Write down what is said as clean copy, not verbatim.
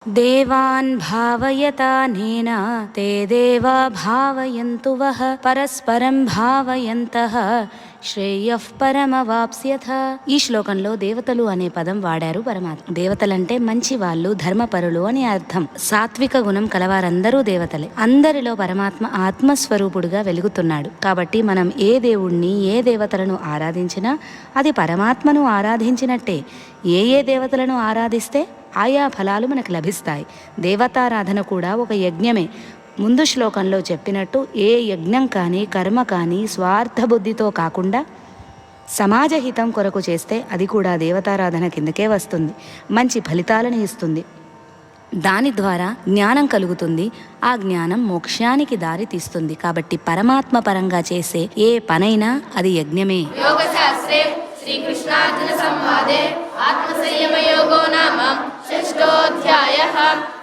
దేవాన్ భావయతానేన తే దేవా భావయంతు వః పరస్పరం భావయంతః శ్రేయః పరమవాప్స్యథ. ఈ శ్లోకంలో దేవతలు అనే పదం వాడారు పరమాత్మ. దేవతలంటే మంచి వాళ్ళు, ధర్మపరులు అని అర్థం. సాత్విక గుణం కలవారందరూ దేవతలే. అందరిలో పరమాత్మ ఆత్మస్వరూపుడుగా వెలుగుతున్నాడు. కాబట్టి మనం ఏ దేవుణ్ణి, ఏ దేవతలను ఆరాధించినా అది పరమాత్మను ఆరాధించినట్టే. ఏ ఏ దేవతలను ఆరాధిస్తే ఆయా ఫలాలు మనకు లభిస్తాయి. దేవతారాధన కూడా ఒక యజ్ఞమే. ముందు శ్లోకంలో చెప్పినట్టు ఏ యజ్ఞం కానీ కర్మ కానీ స్వార్థ బుద్ధితో కాకుండా సమాజహితం కొరకు చేస్తే అది కూడా దేవతారాధన కిందకే వస్తుంది. మంచి ఫలితాలను ఇస్తుంది. దాని ద్వారా జ్ఞానం కలుగుతుంది. ఆ జ్ఞానం మోక్షానికి దారి తీస్తుంది. కాబట్టి పరమాత్మ పరంగా చేసే ఏ పనైనా అది యజ్ఞమే. యోగశాస్త్రే శ్రీకృష్ణార్జున సంవాదే ఆత్మసంయమ యోగో నామ షష్ఠోऽధ్యాయః.